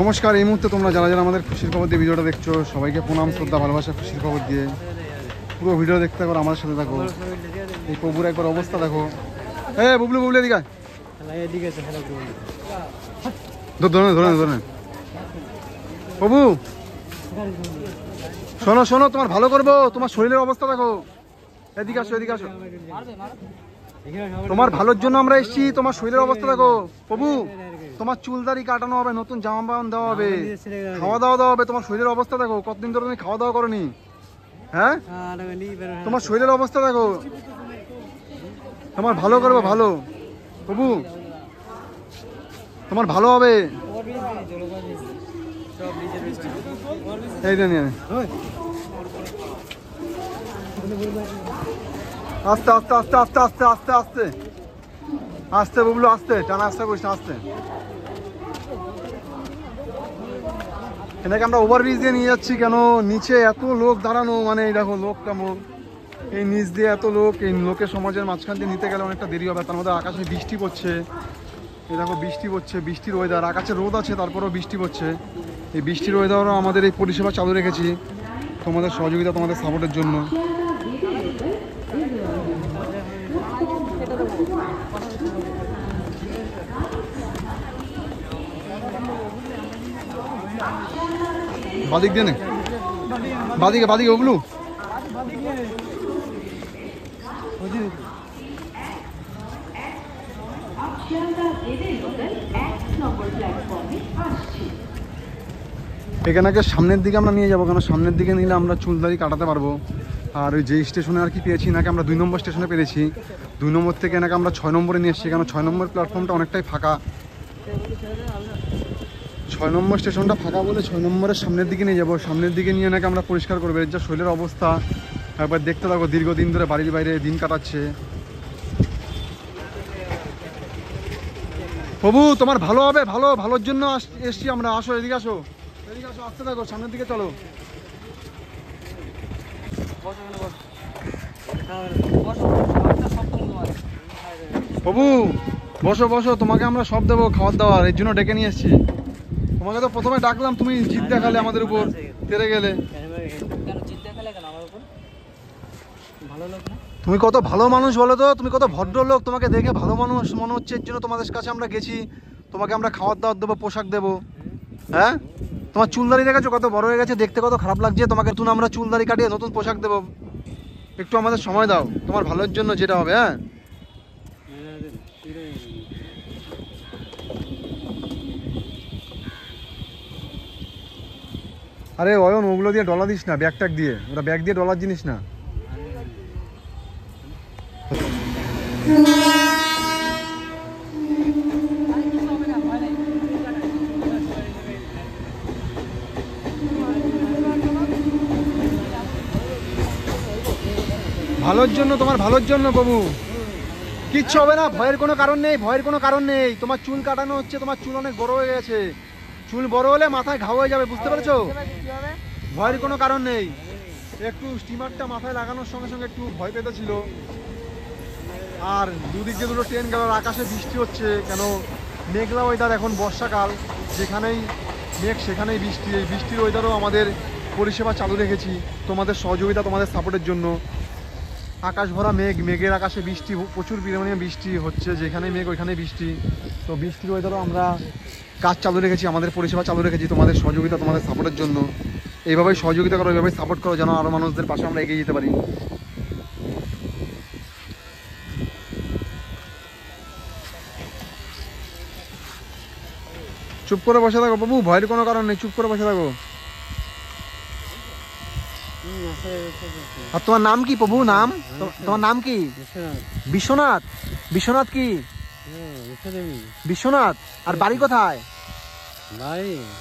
নমস্কার। এই মুহূর্তে তোমরা যারা যারা আমাদের খুশির খবর দিয়ে ভিডিওটা দেখছো সবাইকে প্রণাম, শ্রদ্ধা, ভালোবাসা। খুশির খবর দিয়ে পুরো ভিডিও দেখতে থাকো, আমাদের সাথে থাকো। এই প্রভুর একবার অবস্থা দেখো। বুবলু বুবলু এদিকে ধরে ধরে প্রভু শোনো শোনো, তোমার ভালো করবো। তোমার শরীরের অবস্থা দেখো। এদিকে আসো এদিকে আসো, তোমার ভালোর জন্য আমরা এসেছি। তোমার শরীরের অবস্থা দেখো প্রভু। তোমার চুলদারি কাটানো হবে, নতুন জামা পাওয়ান দেওয়া হবে, খাওয়া দাওয়া দেওয়া হবে। তোমার শরীরের অবস্থা দেখো, কতদিন ধরে তুমি খাওয়া দাওয়া করনি। হ্যাঁ, তোমার শরীরের অবস্থা দেখো। তোমার ভালো করবো, ভালো প্রভু, তোমার ভালো হবে। এইটা নিয়ে আস্তে আস্তে আস্তে আস্তে আস্তে আস্তে আস্তে আস্তে বুবলু, আস্তে টানা, আস্তে করিস না, আস্তে। এটাকে আমরা ওভারব্রিজ দিয়ে নিয়ে যাচ্ছি কেন, নিচে এত লোক দাঁড়ানো, মানে এই দেখো লোক কেমন, এই নিচ দিয়ে এত লোক, এই লোকের সমাজের মাঝখান দিয়ে নিতে গেলে অনেকটা দেরি হবে। তার মধ্যে আকাশে বৃষ্টি পড়ছে, এই দেখো বৃষ্টি পড়ছে, বৃষ্টির ওয়েদার। আকাশে রোদ আছে, তারপরেও বৃষ্টি পড়ছে। এই বৃষ্টির ওয়েদারও আমাদের এই পরিষেবা চালু রেখেছি তোমাদের সহযোগিতা, তোমাদের সাপোর্টের জন্য। বাদিক দিয়ে নে, বাদিকে বাদিকে ওগুলো। এখানে সামনের দিকে আমরা নিয়ে যাবো, কেন সামনের দিকে নিলে আমরা চুলদারি কাটাতে পারবো। আর ওই যে স্টেশনে আর কি পেয়েছি, নাকি আমরা 2 নম্বর স্টেশনে পেয়েছি। 2 নম্বর থেকে নাকি আমরা 6 নম্বরে নিয়ে এসেছি, কেন 6 নম্বর প্ল্যাটফর্মটা অনেকটাই ফাঁকা। 6 নম্বর স্টেশনটা ফাঁকা বলে 6 নম্বরের সামনের দিকে নিয়ে যাবো। সামনের দিকে নিয়ে নাকি আমরা পরিষ্কার করবো। এর যা শরীরের অবস্থা একবার দেখতে থাকো। দীর্ঘদিন ধরে বাড়ির বাইরে দিন কাটাচ্ছে। প্রভু তোমার ভালো হবে, ভালো, ভালোর জন্য এসছি আমরা। আসো এদিকে আসো, এদিকে আসো, আসতে থাকো, সামনের দিকে চলো। প্রভু বসো বসো, তোমাকে আমরা সব দেবো, খাবার দাবার। এর জন্য ডেকে নিয়ে এসছি। তোমাকে তো প্রথমে ডাকলাম, তুমি জিদ দেখালে আমাদের উপর, তেরে গেলে। তুমি কত ভালো মানুষ বলো তো, তুমি কত ভদ্র লোক। তোমাকে দেখে ভালো মানুষ মনে হচ্ছে, এর জন্য তোমাদের কাছে আমরা গেছি। তোমাকে আমরা খাবার দাবার দেবো, পোশাক দেবো। হ্যাঁ, তোমার চুলদারি দেখেছো কত বড় হয়ে গেছে, দেখতে কত খারাপ লাগছে। তোমাকে নতুন আমরা চুলদারি কাটিয়ে নতুন পোশাক দেবো। একটু আমাদের সময় দাও, তোমার ভালোর জন্য যেটা হবে। হ্যাঁ, আরে অয়ন, ওগুলো দিয়ে ডলা দিস না, ব্যাগ ট্যাগ দিয়ে। ওরা ব্যাগ দিয়ে ডলার জিনিস না। ভালোর জন্য, তোমার ভালোর জন্য প্রভু। কিচ্ছু হবে না, ভয়ের কোনো কারণ নেই, ভয়ের কোনো কারণ নেই। তোমার চুল কাটানো হচ্ছে, তোমার চুল অনেক বড় হয়ে গেছে। চুল বড় হলে মাথায় ঘাও হয়ে যাবে, বুঝতে পেরেছো? ভয়ের কোনো কারণ নেই। একটু স্টিমারটা মাথায় লাগানোর সঙ্গে সঙ্গে একটু ভয় পেতেছিল। আর দুদিক দিয়ে দুটো ট্রেন গেল, আকাশে বৃষ্টি হচ্ছে। কেন মেঘলা ওয়েদার, এখন বর্ষাকাল, যেখানেই মেঘ সেখানেই বৃষ্টি। এই বৃষ্টির ওয়েদারও আমাদের পরিষেবা চালু রেখেছি তোমাদের সহযোগিতা, তোমাদের সাপোর্টের জন্য। আকাশ ভরা মেঘ, মেঘের আকাশে বৃষ্টি, প্রচুর পরিমাণে বৃষ্টি হচ্ছে। যেখানে মেঘ ওইখানেই বৃষ্টি। তো বৃষ্টির ওয়েদারও আমরা কাজ চালু রেখেছি, আমাদের পরিষেবা চালু রেখেছি তোমাদের সহযোগিতা, তোমাদের সাপোর্টের জন্য। এইভাবেই সহযোগিতা করো, এইভাবেই সাপোর্ট করো, যেন আরও মানুষদের পাশে আমরা এগিয়ে যেতে পারি। চুপ করে বসে থাকো বাবু, ভয়ের কোনো কারণ নেই, চুপ করে বসে থাকো। আর তোমার নাম কি প্রভু? নাম তোমার নাম কি? বিশ্বনাথ। বিশ্বনাথ কি? বিশ্বনাথ। আর বাড়ি কোথায়?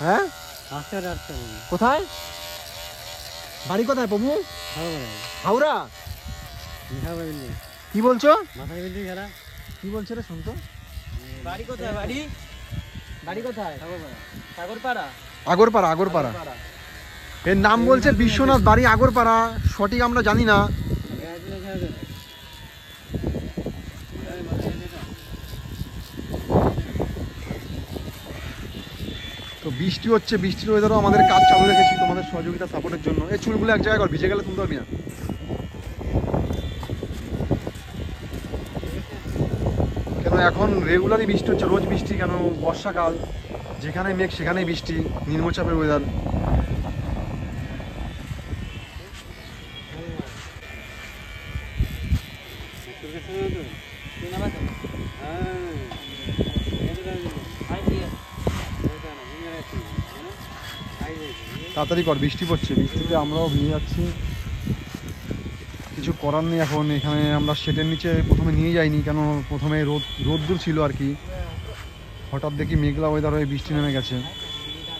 হ্যাঁ, কোথায় বাড়ি? কোথায় প্রভু? হাওড়া। কি বলছো? কি বলছো রে? শুনতো বাড়ি কোথায়? বাড়ি বাড়ি কোথায়? আগরপাড়া। আগরপাড়া, আগরপাড়া। এর নাম বলছে বিশ্বনাথ, বাড়ি আগরপাড়া। সঠিক আমরা জানি না। তো বৃষ্টি হচ্ছে, বৃষ্টির ওয়েদারও আমাদের কাজ চালু রেখেছি তোমাদের সহযোগিতা সাপোর্টের জন্য। এই চুলগুলো এক জায়গায় কর, ভিজে গেলে তুলতে পারবি না। কেন এখন রেগুলারই বৃষ্টি হচ্ছে, রোজ বৃষ্টি কেন? বর্ষাকাল, যেখানে মেঘ সেখানেই বৃষ্টি, নিম্নচাপের ওয়েদার। তাড়াতাড়ি কর, বৃষ্টি পড়ছে, বৃষ্টিতে আমরাও ভিজে যাচ্ছি, কিছু করার নেই। এখন এখানে আমরা শেডের নিচে প্রথমে নিয়ে যাইনি, কেন প্রথমে রোদ্দুর ছিল আর কি। হঠাৎ দেখি মেঘলা ওয়েদার হয়ে বৃষ্টি নেমে গেছে,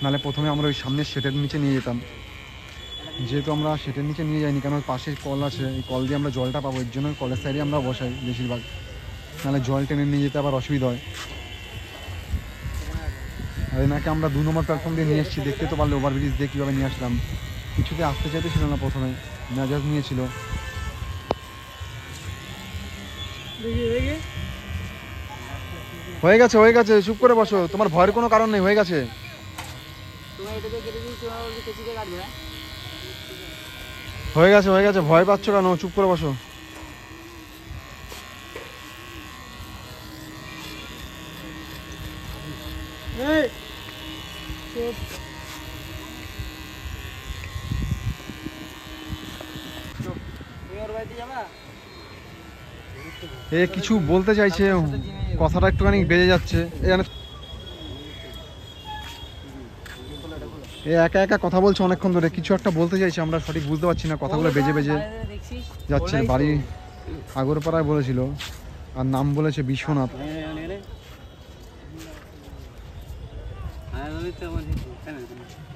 নাহলে প্রথমে আমরা ওই সামনের শেডের নিচে নিয়ে যেতাম। যেহেতু আমরা শেডের নিচে নিয়ে যাইনি, কেন পাশে কল আছে, এই কল দিয়ে আমরা জলটা পাবো, এর জন্য কলের সাইডে আমরা বসাই বেশিরভাগ, নাহলে জল টেনে নিয়ে যেতে আবার অসুবিধা হয়। আর এনাকে আমরা 2 নম্বর প্ল্যাটফর্ম দিয়ে নিয়ে এসেছি, দেখতে তো পারলে ওভারব্রিজ দিয়ে কীভাবে নিয়ে আসলাম। কিছুতে আসতে চাইতেছিল না, প্রথমে মেজাজ নিয়েছিল। হয়ে গেছে, হয়ে গেছে, চুপ করে বসো, তোমার ভয়ের কোনো কারণ নেই, হয়ে গেছে। হয়ে গেছে, হয়ে গেছে, ভয় পাচ্ছ কেন? চুপ করে বসো। এ কিছু বলতে চাইছে, কথাটা একটুখানি বেজে যাচ্ছে। এ একা একা কথা বলছে অনেকক্ষণ ধরে, কিছু একটা বলতে চাইছে, আমরা সঠিক বুঝতে পারছি না, কথাগুলো বেজে বেজে যাচ্ছে। বাড়ি আগরপাড়ায় বলেছিল, আর নাম বলেছে বিশ্বনাথ।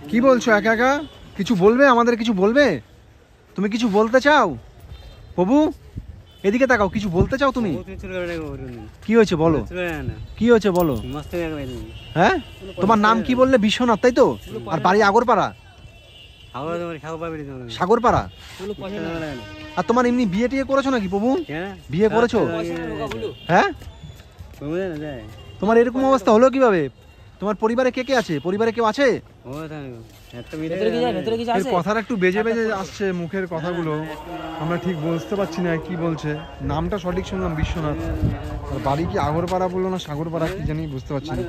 কি বলছো একা একা? কিছু বলবে আমাদের? কিছু বলবে? তুমি কিছু বলতে চাও? প্রভু এদিকে তাকাও, কিছু বলতে চাও তুমি? কি হয়েছে বলো, কি হয়েছে বলো। হ্যাঁ, তোমার নাম কি বললে? বিশ্বনাথ, তাই তো? আর বাড়ি আগরপাড়া, সাগরপাড়া। আর তোমার এমনি বিয়ে টিয়ে করেছো নাকি প্রভু? বিয়ে করেছো? হ্যাঁ, তোমার এরকম অবস্থা হলো কিভাবে? তোমার পরিবারে কে কে আছে? পরিবারে কেউ আছে? কথাটা একটু বেজে বেজে আসছে মুখের কথাগুলো, আমরা ঠিক বুঝতে পারছি না কি বলছে। নামটা সঠিক শুনলাম বিশ্বনাথ, আর বাড়ি কি আগরপাড়া বললো না সাগরপাড়া, কি জানি বুঝতে পারছি না।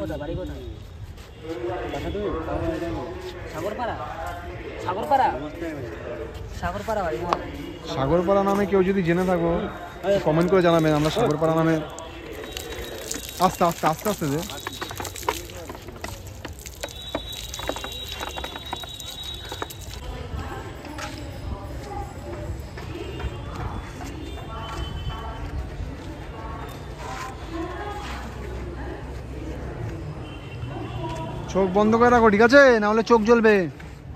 সাগরপাড়া নামে কেউ যদি জেনে থাকো কমেন্ট করে জানাবেন। আমরা সাগরপাড়া নামে আস্তে আস্তে আস্তে আস্তে যে চোখ বন্ধ করে রাখো, ঠিক আছে? না হলে চোখ জ্বলবে।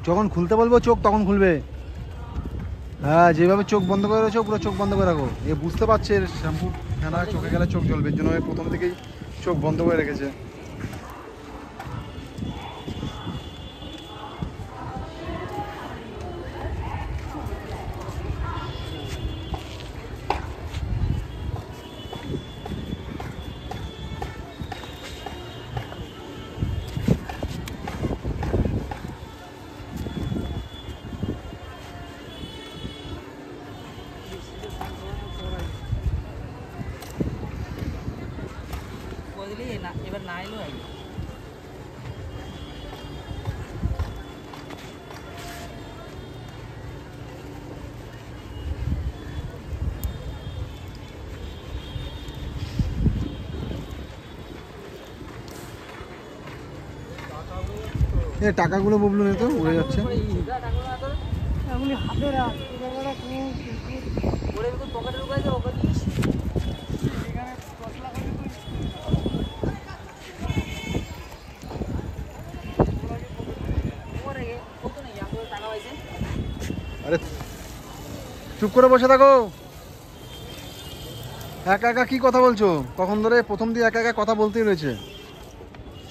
যখন খুলতে বলবো চোখ তখন খুলবে। হ্যাঁ, যেভাবে চোখ বন্ধ করে রয়েছো পুরো চোখ বন্ধ করে রাখো। এ বুঝতে পারছে শ্যাম্পু ফেনা চোখে গেলে চোখ জ্বলবে, এর জন্য প্রথম থেকেই চোখ বন্ধ করে রেখেছে। এবার না এলো টাকাগুলো ববলু নেই তো, উড়ে যাচ্ছে। আরে চুপ করে বসে থাকো, একা একা কি কথা বলছো? কখন ধরে প্রথম দিয়ে একা একা কথা বলতেই রয়েছে,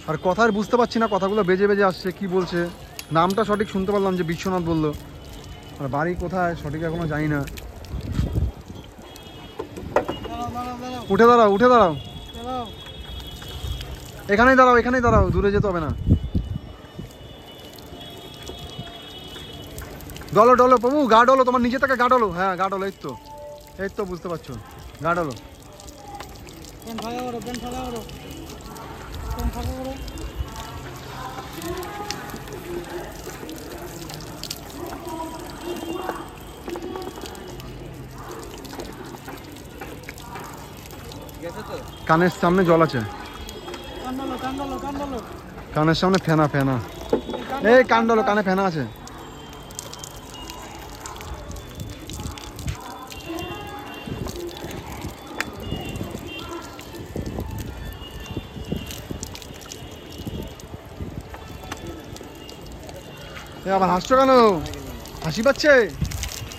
আর কথা আর বুঝতে পারছি না, কথাগুলো বেজে বেজে আসছে। কি বলছে? নামটা সঠিক শুনতে পারলাম যে বিশ্বনাথ বললো, আর বাড়ি কোথায় সঠিক এখনো জানি না। উঠে দাঁড়াও, উঠে দাঁড়াও, এখানেই দাঁড়াও, এখানেই দাঁড়াও, দূরে যেতে হবে না। ডলো ডলো প্রভু, গা ডলো, তোমার নিজে থেকে গা ডলো। হ্যাঁ গা ডলো, এই তো বুঝতে পারছো, গা ডলো। গেছে তো? কানের সামনে জল আছে, কানের সামনে ফেনা ফেনা, এই কান ডলো, কানে ফেনা আছে। এ আবার হাসছো কেন? হাসি পাচ্ছে,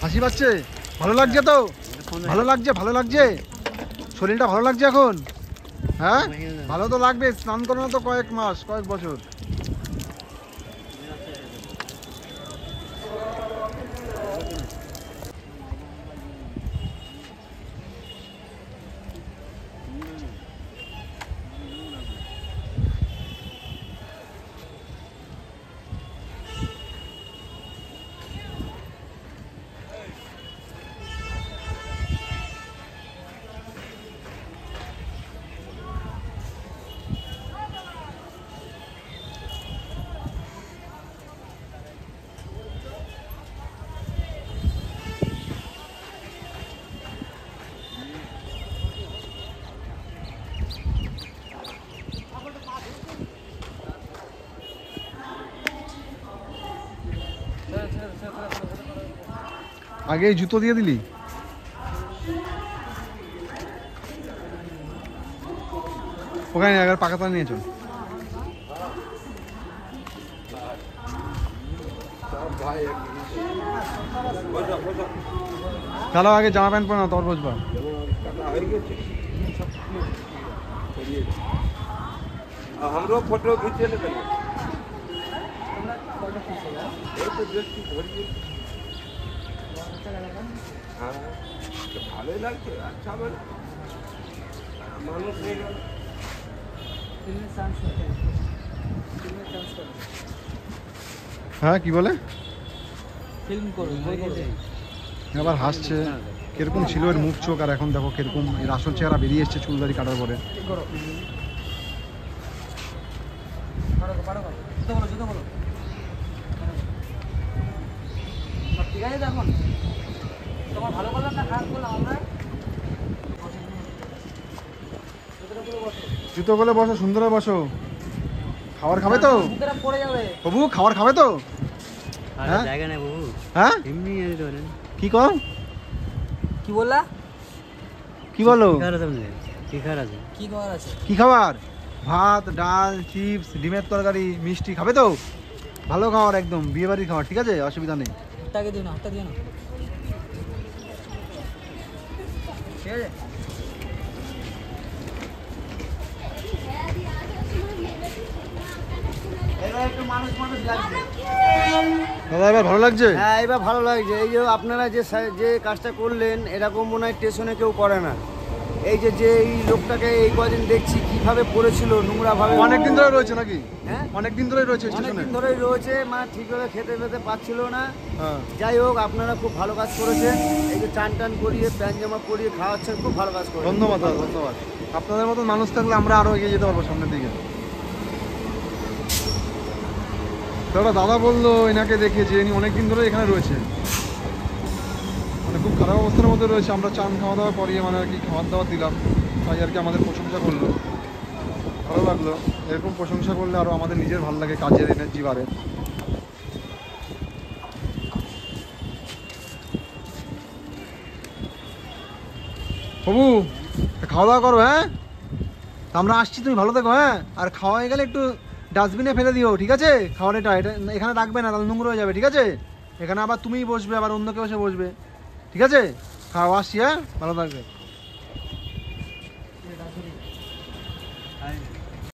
হাসি পাচ্ছে, ভালো লাগছে তো? ভালো লাগছে, ভালো লাগছে, শরীরটা ভালো লাগছে এখন? হ্যাঁ ভালো তো লাগবে, স্নান করো না তো কয়েক মাস, কয়েক বছর। আগে এই জুতো দিয়ে দিলি? ওখানে একবার পাকাতা নিয়ে চল। চলো আগে জামা প্যান্ট পরে না, তোর বসবা। हमरो फोटो खींचे ले पहले हाँ तो ভালোই লাগছে, আচ্ছা মানে মানুষ হয়ে গেল। হ্যাঁ কি বলে? ফিল্ম করো, আবার হাসছে, কিরকম ছিল এর মুখ চোখ, আর এখন দেখো কিরকম এর আসল চেহারা বেরিয়ে এসছে চুলদারি কাটার পরে। করো পারো পারো, জুতো বলো, জুতো বলো। সব ঠিক আছে তো এখন? তোমার ভালো করলাম না খারাপ করলাম আমরা? জুতো বলে বসো, সুন্দর বসো। খাবার খাবে তো মুখেরা পড়ে যাবে। বাবু? খাবার খাবে তো? হ্যাঁ জায়গা নেই বাবু, হ্যাঁ এমনি যেতে পারেন। কি কর, কি বললা? কি বলো? কি খাবার আছে? কি খাবার আছে? কি খাবার? ভাত, ডাল, চিপস, ডিমের তরকারি, মিষ্টি খাবে তো? ভালো খাবার, একদম বিয়ে বাড়ির খাবার, ঠিক আছে, অসুবিধা নেই। হাতটাকে দিও না, হাতটা দিও না, ঠিক আছে? এবার একটু মানুষ মানুষ লাগছে। দাদা এবার ভালো লাগছে? হ্যাঁ এবার ভালো লাগছে। এই যে আপনারা যে কাজটা করলেন, এরকম মনে হয় স্টেশনে কেউ করে না। এই যে এই লোকটাকে এই কদিন দেখছি কিভাবে পড়েছিল নোংরা ভাবে। অনেকদিন ধরে রয়েছে নাকি? হ্যাঁ অনেকদিন ধরে রয়েছে স্টেশনে? অনেকদিন ধরেই রয়েছে, মানে ঠিকভাবে খেতে পেতে পাচ্ছিল না। হ্যাঁ যাই হোক, আপনারা খুব ভালো কাজ করেছেন। এই যে চান টান করিয়ে প্যান্ট জামা পরিয়ে খাওয়াচ্ছেন, খুব ভালো কাজ করেছেন। ধন্যবাদ দাদা, ধন্যবাদ। আপনাদের মতো মানুষ থাকলে আমরা আরো এগিয়ে যেতে পারবো সামনের দিকে। দাদা বললো এনাকে দেখে যে ইনি অনেকদিন ধরে এখানে রয়েছে, মানে খুব খারাপ অবস্থার মধ্যে রয়েছে। আমরা চান খাওয়া দাওয়া করিয়ে মানে আর কি খাবার দাবার দিলাম, তাই আর কি আমাদের প্রশংসা করলো, ভালো লাগলো। এরকম প্রশংসা করলে আরও আমাদের নিজের ভালো লাগে, কাজের এনার্জি বাড়ে। বাবু খাওয়া দাওয়া করো, হ্যাঁ আমরা আসছি, তুমি ভালো থেকো। হ্যাঁ আর খাওয়া হয়ে গেলে একটু ডাস্টবিনে ফেলে দিও, ঠিক আছে? খাওয়ার এটা এখানে রাখবে না, তাহলে নোংরা হয়ে যাবে, ঠিক আছে? এখানে আবার তুমিই বসবে, আবার অন্য কেউ এসে বসবে, ঠিক আছে? খাওয়া আসছি, হ্যাঁ ভালো থাকবে।